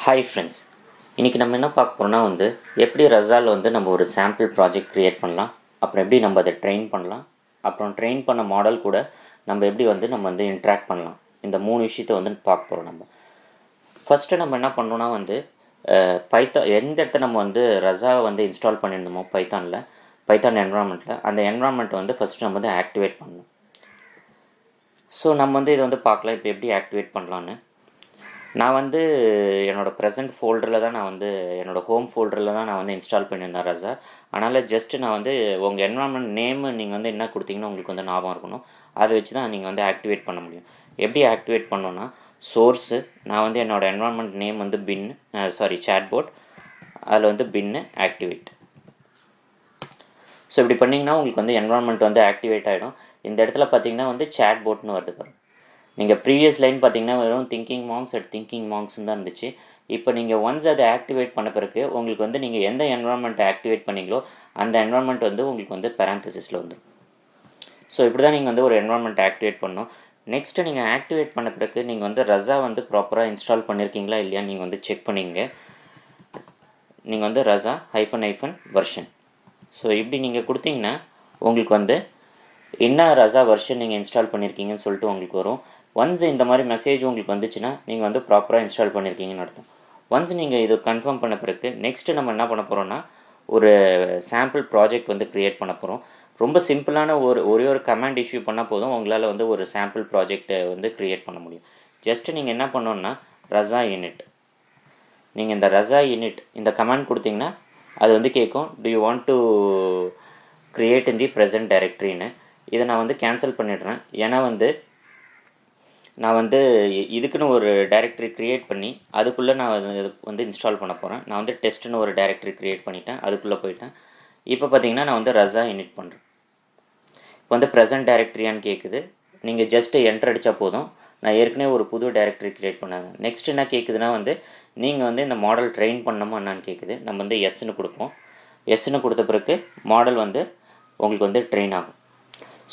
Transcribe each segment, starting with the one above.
Hi friends, இன்றைக்கி நம்ம என்ன பார்க்க போகிறோம்னா எப்படி ரஸால் நம்ம ஒரு சாம்பிள் ப்ராஜெக்ட் க்ரியேட் பண்ணலாம், அப்புறம் எப்படி நம்ம அதை ட்ரெயின் பண்ணலாம், அப்புறம் ட்ரெயின் பண்ண மாடல் கூட நம்ம எப்படி நம்ம இன்ட்ராக்ட் பண்ணலாம். இந்த 3 விஷயத்தை பார்க்க போகிறோம். நம்ம ஃபஸ்ட்டு நம்ம என்ன பண்ணோன்னா பைத்தான் எந்த இடத்த நம்ம ரஸாவை இன்ஸ்டால் பண்ணியிருந்தோமோ பைத்தான் என்வரான்மெண்ட்டில் அந்த என்வரான்மெண்ட்டை ஃபஸ்ட்டு நம்ம ஆக்டிவேட் பண்ணணும். ஸோ நம்ம இதை பார்க்கலாம் இப்போ எப்படி ஆக்டிவேட் பண்ணலான்னு. நான் என்னோடய ப்ரெசென்ட் ஃபோல்டரில் தான் என்னோடய ஹோம் ஃபோல்டரில் தான் நான் இன்ஸ்டால் பண்ணியிருந்தேன் ரஸா. அதனால் ஜஸ்ட்டு நான் உங்கள் என்வரான்மெண்ட் நேமு நீங்கள் என்ன கொடுத்தீங்கன்னா உங்களுக்கு ஞாபகம் இருக்கணும். அதை வச்சு தான் நீங்கள் ஆக்டிவேட் பண்ண முடியும். எப்படி ஆக்டிவேட் பண்ணோன்னா, சோர்ஸு நான் என்னோடய என்வரான்மெண்ட் நேம் சாட்போட், அதில் பின்னு ஆக்டிவேட். ஸோ இப்படி பண்ணிங்கன்னா உங்களுக்கு என்வரான்மெண்ட் ஆக்டிவேட் ஆகிடும். இந்த இடத்துல பார்த்தீங்கன்னா சாட்போட்னு வருது பாருங்கள். நீங்கள் ப்ரீவியஸ் லைன் பார்த்தீங்கன்னா வெறும் திங்கிங் மாங்க்ஸ்ன்னு தான் இருந்துச்சு. இப்போ நீங்கள் ஒன்ஸ் அதை ஆக்டிவேட் பண்ண பிறகு உங்களுக்கு நீங்கள் எந்த என்வரான்மெண்ட்டை ஆக்டிவேட் பண்ணிங்களோ அந்த என்வரான்மெண்ட் உங்களுக்கு பேரந்தசிஸில் வந்துடும். ஸோ இப்படி தான் நீங்கள் ஒரு என்வரான்மெண்ட் ஆக்டிவேட் பண்ணணும். நெக்ஸ்ட்டு நீங்கள் ஆக்டிவேட் பண்ண பிறகு நீங்கள் ரஸா ப்ராப்பராக இன்ஸ்டால் பண்ணியிருக்கீங்களா இல்லையா நீங்கள் செக் பண்ணிங்க. நீங்கள் ரஸா -- வெர்ஷன். ஸோ இப்படி நீங்கள் கொடுத்தீங்கன்னா உங்களுக்கு என்ன ரஸா வெர்ஷன் நீங்கள் இன்ஸ்டால் பண்ணியிருக்கீங்கன்னு சொல்லிட்டு உங்களுக்கு வரும். ஒன்ஸ் இந்த மாதிரி மெசேஜ் உங்களுக்கு வந்துச்சுன்னா நீங்கள் ப்ராப்பராக இன்ஸ்டால் பண்ணியிருக்கீங்கன்னு அர்த்தம். ஒன்ஸ் நீங்கள் இது கன்ஃபார்ம் பண்ண பிறகு நெக்ஸ்ட்டு நம்ம என்ன பண்ண போகிறோன்னா, ஒரு சாம்பிள் ப்ராஜெக்ட் க்ரியேட் பண்ண போகிறோம். ரொம்ப சிம்பிளான ஒரே ஒரு கமாண்ட் இஷ்யூ பண்ணால் போதும், உங்களால் ஒரு சாம்பிள் ப்ராஜெக்டை க்ரியேட் பண்ண முடியும். ஜஸ்ட்டு நீங்கள் என்ன பண்ணணுன்னா, ரஸா இனிட், நீங்கள் இந்த ரஸா இனிட் இந்த கமாண்ட் கொடுத்தீங்கன்னா அது கேட்கும், do you want to create in the present டைரக்டரின்னு. இதை நான் கேன்சல் பண்ணிடுறேன். ஏன்னா நான் இதுக்குன்னு ஒரு டைரக்டரி க்ரியேட் பண்ணி அதுக்குள்ளே நான் இன்ஸ்டால் பண்ண போகிறேன். நான் டெஸ்ட்டுன்னு ஒரு டைரக்டரி க்ரியேட் பண்ணிட்டேன், அதுக்குள்ளே போயிட்டேன். இப்போ பார்த்தீங்கன்னா நான் ரஸா இனிட் பண்ணுறேன். இப்போ ப்ரெசன்ட் டைரக்டரியான்னு கேட்குது. நீங்கள் ஜஸ்ட்டு என்டர் அடித்தா போதும். நான் ஏற்கனவே ஒரு புது டைரக்டரி க்ரியேட் பண்ணாங்க. நெக்ஸ்ட் என்ன கேட்குதுன்னா நீங்கள் இந்த மாடல் ட்ரெயின் பண்ணணுமா என்னான்னு கேட்குது. நம்ம எஸ்ன்னு கொடுப்போம். எஸ்ன்னு கொடுத்த பிறகு மாடல் உங்களுக்கு ட்ரெயின் ஆகும்.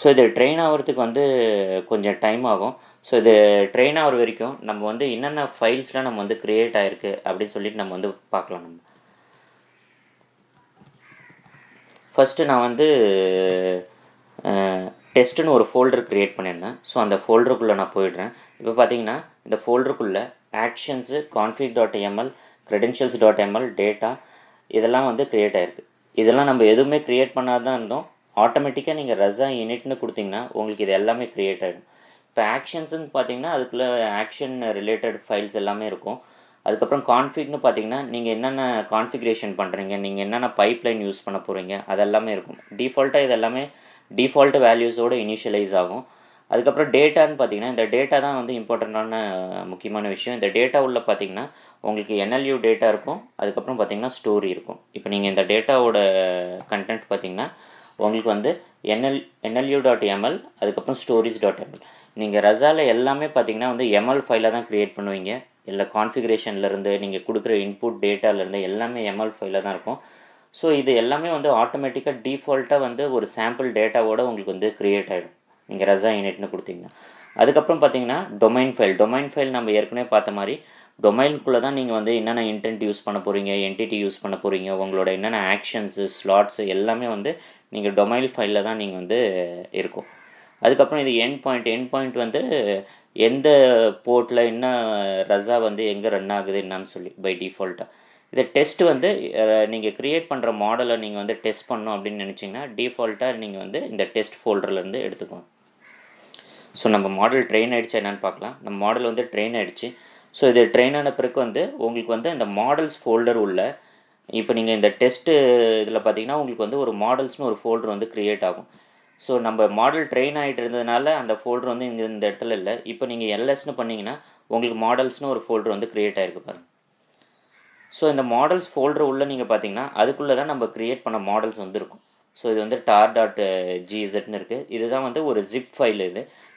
ஸோ இது ட்ரெயின் ஆகிறதுக்கு கொஞ்சம் டைம் ஆகும். ஸோ இது ட்ரெயின் ஆகிற வரைக்கும் நம்ம என்னென்ன ஃபைல்ஸ்லாம் நம்ம க்ரியேட் ஆகிருக்கு அப்படின்னு சொல்லிட்டு நம்ம பார்க்கலாம். நம்ம ஃபஸ்ட்டு நான் டெஸ்ட்டுன்னு ஒரு ஃபோல்டர் க்ரியேட் பண்ணியிருந்தேன். ஸோ அந்த ஃபோல்டருக்குள்ளே நான் போயிடுறேன். இப்போ பார்த்தீங்கன்னா இந்த ஃபோல்டருக்குள்ளே ஆக்ஷன்ஸு, config.ml, credentials.ml, டேட்டா இதெல்லாம் க்ரியேட் ஆகிருக்கு. இதெல்லாம் நம்ம எதுவுமே க்ரியேட் பண்ணாதான் இருந்தோம். ஆட்டோமேட்டிக்காக நீங்கள் ரஸா இனிட்னு கொடுத்தீங்கன்னா உங்களுக்கு இது எல்லாமே க்ரியேட் ஆகிடும். இப்போ ஆக்ஷன்ஸுன்னு பார்த்தீங்கன்னா அதுக்குள்ளே ஆக்ஷன் ரிலேட்டட் ஃபைல்ஸ் எல்லாமே இருக்கும். அதுக்கப்புறம் கான்ஃபிக்னு பார்த்தீங்கன்னா நீங்கள் என்னென்ன கான்ஃபிகரேஷன் பண்ணுறீங்க, நீங்கள் என்னென்ன பைப்லைன் யூஸ் பண்ண போகிறீங்க அதெல்லாமே இருக்கும். டிஃபால்ட்டாக இது எல்லாமே டிஃபால்ட்டு வேல்யூஸோடு இனிஷியலைஸ் ஆகும். அதுக்கப்புறம் டேட்டான்னு பார்த்தீங்கன்னா இந்த டேட்டா தான் இம்பார்ட்டண்ட்டான முக்கியமான விஷயம். இந்த டேட்டா உள்ள பார்த்தீங்கன்னா உங்களுக்கு NLU டேட்டா இருக்கும். அதுக்கப்புறம் பார்த்தீங்கன்னா ஸ்டோரி இருக்கும். இப்போ நீங்கள் இந்த டேட்டாவோட கண்டென்ட் பார்த்தீங்கன்னா உங்களுக்கு NLU.ml, அதுக்கப்புறம் stories.ml. நீங்கள் ரஸாவில் எல்லாமே பார்த்தீங்கன்னா ML ஃபைலை தான் க்ரியேட் பண்ணுவீங்க. இல்லை கான்ஃபிகரேஷன்லேருந்து நீங்கள் கொடுக்குற இன்புட் டேட்டாலேருந்து எல்லாமே ML ஃபைலில் தான் இருக்கும். ஸோ இது எல்லாமே ஆட்டோமேட்டிக்காக டிஃபால்ட்டாக ஒரு சாம்பிள் டேட்டாவோட உங்களுக்கு க்ரியேட் ஆகிடும் நீங்கள் ரஸா யூனிட்னு கொடுத்தீங்கன்னா. அதுக்கப்புறம் பார்த்தீங்கன்னா டொமைன் ஃபைல் நம்ம ஏற்கனவே பார்த்த மாதிரி டொமைனுக்குள்ளே தான் நீங்கள் என்னென்ன இன்டென்ட் யூஸ் பண்ண போகிறீங்க, என்டிட்டி யூஸ் பண்ண போகிறீங்க, உங்களோட என்னென்ன ஆக்ஷன்ஸு, ஸ்லாட்ஸு எல்லாமே நீங்கள் டொமைன் ஃபைலில் தான் நீங்கள் இருக்கும். அதுக்கப்புறம் இது எண்ட் பாயிண்ட் எந்த போர்ட்டில் என்ன ரஸா எங்கே ரன் ஆகுது என்னான்னு சொல்லி பை டிஃபால்ட்டாக. இதை டெஸ்ட் நீங்கள் க்ரியேட் பண்ணுற மாடலை நீங்கள் டெஸ்ட் பண்ணணும் அப்படின்னு நினச்சிங்கன்னா டிஃபால்ட்டாக நீங்கள் இந்த டெஸ்ட் ஃபோல்டர்லேருந்து எடுத்துக்கோங்க. ஸோ நம்ம மாடல் ட்ரெயின் ஆகிடுச்சு என்னென்னு பார்க்கலாம். நம்ம மாடல் ட்ரெயின் ஆகிடுச்சு. ஸோ இது ட்ரெயின் ஆன பிறகு உங்களுக்கு இந்த மாடல்ஸ் ஃபோல்டர் உள்ள இப்போ நீங்கள் இந்த டெஸ்ட்டு இதில் பார்த்தீங்கன்னா உங்களுக்கு ஒரு மாடல்ஸ்னு ஒரு ஃபோல்டர் க்ரியேட் ஆகும். ஸோ நம்ம மாடல் ட்ரெயின் ஆகிட்டு இருந்ததுனால அந்த ஃபோல்டர் இங்கே இந்த இடத்துல இல்லை. இப்போ நீங்கள் LSன்னு பண்ணிங்கன்னா உங்களுக்கு மாடல்ஸ்னு ஒரு ஃபோல்டர் க்ரியேட் ஆகிருக்கு பாருங்கள். ஸோ இந்த மாடல்ஸ் ஃபோல்டர் உள்ளே நீங்கள் பார்த்தீங்கன்னா அதுக்குள்ளே தான் நம்ம க்ரியேட் பண்ண மாடல்ஸ் இருக்கும். ஸோ இது tar.gzன்னு இருக்குது. இதுதான் ஒரு ஜிப் ஃபைல்.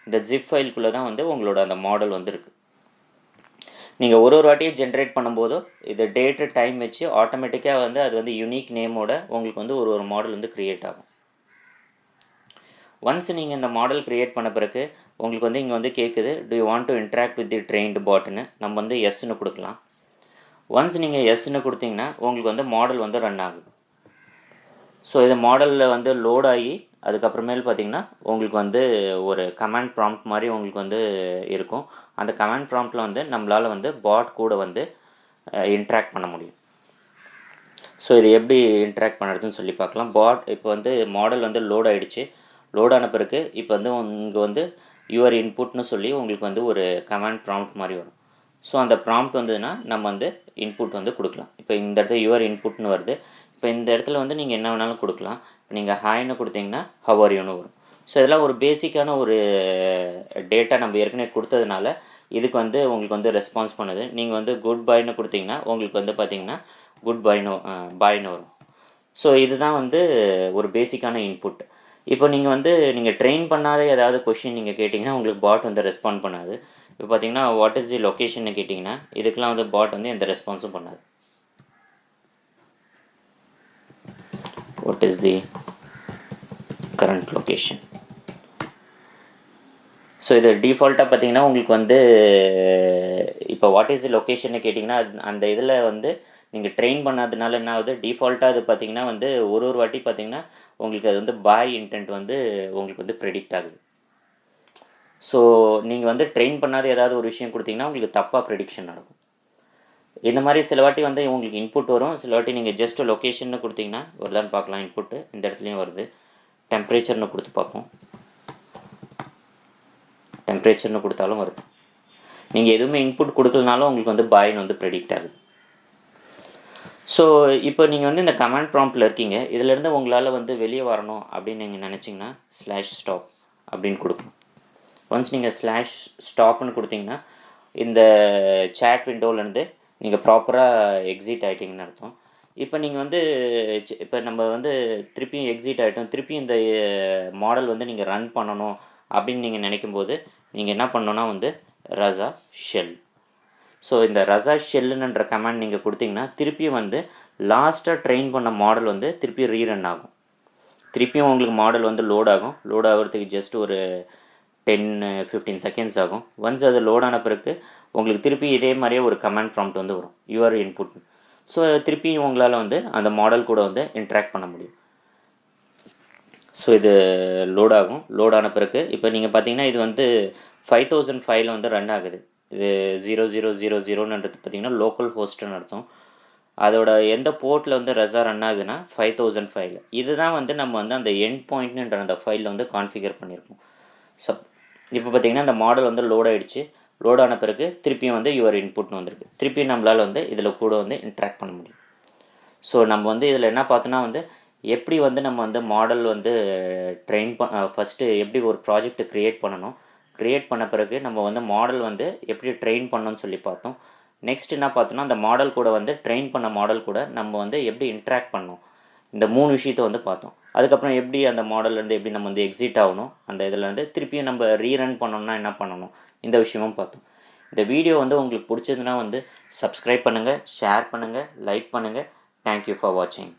இந்த ஜிப் ஃபைலுக்குள்ளே தான் உங்களோட அந்த மாடல் இருக்குது. நீங்கள் ஒரு வாட்டியும் ஜென்ரேட் பண்ணும்போதோ இது டேட்டு டைம் வச்சு ஆட்டோமேட்டிக்காக அது யூனிக் நேமோட உங்களுக்கு ஒரு மாடல் க்ரியேட் ஆகும். ஒன்ஸ் நீங்கள் இந்த மாடல் க்ரியேட் பண்ண பிறகு உங்களுக்கு இங்கே கேட்குது, do you want to interact with the trained பாட்னு. நம்ம எஸ்ன்னு கொடுக்கலாம். ஒன்ஸ் நீங்கள் எஸ்ன்னு கொடுத்தீங்கன்னா உங்களுக்கு வந்து மாடல் வந்து ரன் ஆகுது. ஸோ இது மாடலில் வந்து லோட் ஆகி அதுக்கப்புறமேல் பார்த்திங்கன்னா உங்களுக்கு வந்து ஒரு கமாண்ட் ப்ராம்ப்ட் மாதிரி உங்களுக்கு வந்து இருக்கும். அந்த கமாண்ட் ப்ராம்ப்டில் வந்து நம்மளால் வந்து பாட் கூட வந்து இன்ட்ராக்ட் பண்ண முடியும். ஸோ இது எப்படி இன்ட்ராக்ட் பண்ணுறதுன்னு சொல்லி பார்க்கலாம். பாட் இப்போ வந்து மாடல் வந்து லோட் ஆகிடுச்சு. லோட் ஆன பிறகு இப்போ வந்து இங்கே வந்து யுவர் இன்புட்னு சொல்லி உங்களுக்கு வந்து ஒரு கமாண்ட் ப்ராம்ப்ட் மாதிரி வரும். ஸோ அந்த ப்ராம்ப்ட் வந்ததுன்னா நம்ம வந்து இன்புட் வந்து கொடுக்கலாம். இப்போ இந்த இடத்துல யுவர் இன்புட்னு வருது. இப்போ இந்த இடத்துல வந்து நீங்கள் என்ன வேணாலும் கொடுக்கலாம். நீங்கள் ஹாய்னு கொடுத்தீங்கன்னா ஹவ் யூன்னு வரும். ஸோ இதெல்லாம் ஒரு பேசிக்கான ஒரு டேட்டா நம்ம ஏற்கனவே கொடுத்ததுனால இதுக்கு வந்து உங்களுக்கு வந்து ரெஸ்பான்ஸ் பண்ணுது. நீங்கள் வந்து குட் பாய்னு கொடுத்தீங்கன்னா உங்களுக்கு வந்து பார்த்திங்கன்னா குட் பாய்னு வரும். ஸோ இதுதான் வந்து ஒரு பேசிக்கான இன்புட். இப்போ நீங்கள் ட்ரெயின் பண்ணாத ஏதாவது கொஷின் நீங்கள் கேட்டிங்கன்னா உங்களுக்கு பாட் வந்து ரெஸ்பாண்ட் பண்ணாது. இப்போ பார்த்தீங்கன்னா வாட் இஸ் தி லொக்கேஷன்னு கேட்டிங்கன்னா இதுக்கெலாம் வந்து பாட் வந்து எந்த ரெஸ்பான்ஸும் பண்ணாது. What is the current location. So இது டிஃபால்ட்டாக பார்த்தீங்கன்னா உங்களுக்கு வந்து இப்போ வாட் இஸ் தி லொக்கேஷன்னு கேட்டிங்கன்னா அந்த இதில் வந்து நீங்கள் ட்ரெயின் பண்ணாததுனால என்ன ஆகுது, டிஃபால்ட்டாக அது பார்த்தீங்கன்னா வந்து ஒரு வாட்டி பார்த்தீங்கன்னா உங்களுக்கு அது வந்து பாய் இன்டென்ட் வந்து உங்களுக்கு வந்து ப்ரெடிக்ட் ஆகுது. ஸோ நீங்கள் வந்து ட்ரெயின் பண்ணாத ஏதாவது ஒரு விஷயம் கொடுத்தீங்கன்னா உங்களுக்கு தப்பாக ப்ரெடிக்ஷன் நடக்கும். இந்த மாதிரி சில வாட்டி வந்து உங்களுக்கு இன்புட் வரும், சில வாட்டி நீங்கள் ஜஸ்ட் லொக்கேஷன்னு கொடுத்தீங்கன்னா வருதான்னு பார்க்கலாம். இன்புட்டு இந்த இடத்துலையும் வருது. டெம்பரேச்சர்னு கொடுத்து பார்ப்போம். டெம்பரேச்சர்னு கொடுத்தாலும் வருது. நீங்கள் எதுவுமே இன்புட் கொடுக்கலனாலும் உங்களுக்கு வந்து பாய்னு வந்து ப்ரெடிக்ட் ஆகுது. ஸோ இப்போ நீங்கள் வந்து இந்த கமாண்ட் ப்ராம்ப்டில் இருக்கீங்க. இதிலேருந்து உங்களால் வந்து வெளியே வரணும் அப்படின்னு நீங்கள் நினச்சிங்கன்னா /stop அப்படின்னு கொடுக்கணும். ஒன்ஸ் நீங்கள் /stopன்னு கொடுத்தீங்கன்னா இந்த சேட் விண்டோவிலேருந்து நீங்கள் ப்ராப்பராக எக்ஸிட் ஆகிட்டிங்கன்னு அர்த்தம். இப்போ நீங்கள் வந்து இப்போ நம்ம வந்து திருப்பியும் எக்ஸிட் ஆகிட்டோம், திருப்பியும் இந்த மாடல் வந்து நீங்கள் ரன் பண்ணணும் அப்படின்னு நீங்கள் நினைக்கும்போது நீங்கள் என்ன பண்ணணுன்னா வந்து ரசா ஷெல். ஸோ இந்த ரசா ஷெல்லுன்ற கமாண்ட் நீங்கள் கொடுத்தீங்கன்னா திருப்பியும் வந்து லாஸ்ட்டாக ட்ரெயின் பண்ண மாடல் வந்து திருப்பியும் ரீரன் ஆகும். திருப்பியும் உங்களுக்கு மாடல் வந்து லோட் ஆகும். லோட் ஆகிறதுக்கு ஜஸ்ட் ஒரு 10-15 செகண்ட்ஸ் ஆகும். ஒன்ஸ் அது லோட் ஆன பிறகு உங்களுக்கு திருப்பி இதே மாதிரியே ஒரு கமாண்ட் ப்ராம்ப்ட் வந்து வரும், யுவர் இன்புட். ஸோ திருப்பியும் உங்களால் வந்து அந்த மாடல் கூட வந்து இன்ட்ராக்ட் பண்ண முடியும். ஸோ இது லோட் ஆகும். லோட் ஆன பிறகு இப்போ நீங்கள் பார்த்தீங்கன்னா இது வந்து 5005 வந்து ரன் ஆகுது. இது 0000ன்றது பார்த்திங்கன்னா லோக்கல் ஹோஸ்ட்டுன்னு அர்த்தம். அதோட எந்த போர்ட்டில் வந்து ரசா ரன் ஆகுதுன்னா 5005. இதுதான் வந்து நம்ம வந்து அந்த எண்ட் பாயிண்ட்ன்ற அந்த ஃபைலில் வந்து கான்ஃபிகர் பண்ணியிருக்கோம். இப்போ பார்த்திங்கன்னா அந்த மாடல் வந்து லோட் ஆகிடுச்சு. லோட் ஆன பிறகு திருப்பியும் வந்து யுவர் இன்புட்னு வந்திருக்கு. திருப்பியும் நம்மளால் வந்து இதில் கூட வந்து இன்ட்ராக்ட் பண்ண முடியும். ஸோ நம்ம வந்து இதில் என்ன பார்த்தோன்னா வந்து எப்படி வந்து நம்ம வந்து மாடல் வந்து ஃபஸ்ட்டு எப்படி ஒரு ப்ராஜெக்ட் க்ரியேட் பண்ணணும், க்ரியேட் பண்ண பிறகு நம்ம வந்து மாடல் வந்து எப்படி ட்ரெயின் பண்ணணும்னு சொல்லி பார்த்தோம். நெக்ஸ்ட் என்ன பார்த்தோன்னா அந்த மாடல் கூட வந்து ட்ரெயின் பண்ண மாடல் கூட நம்ம வந்து எப்படி இன்ட்ராக்ட் பண்ணணும், இந்த 3 விஷயத்தை வந்து பார்த்தோம். அதுக்கப்புறம் எப்படி அந்த மாடல்லேருந்து எப்படி நம்ம வந்து எக்ஸிட் ஆகணும், அந்த இதிலேருந்து திருப்பியும் நம்ம ரீரன் பண்ணணும்னா என்ன பண்ணணும், இந்த விஷயமும் பார்த்தோம். இந்த வீடியோ வந்து உங்களுக்கு பிடிச்சதுன்னா வந்து சப்ஸ்கிரைப் பண்ணுங்கள், ஷேர் பண்ணுங்கள், லைக் பண்ணுங்கள். தேங்க்யூ ஃபார் வாட்சிங்.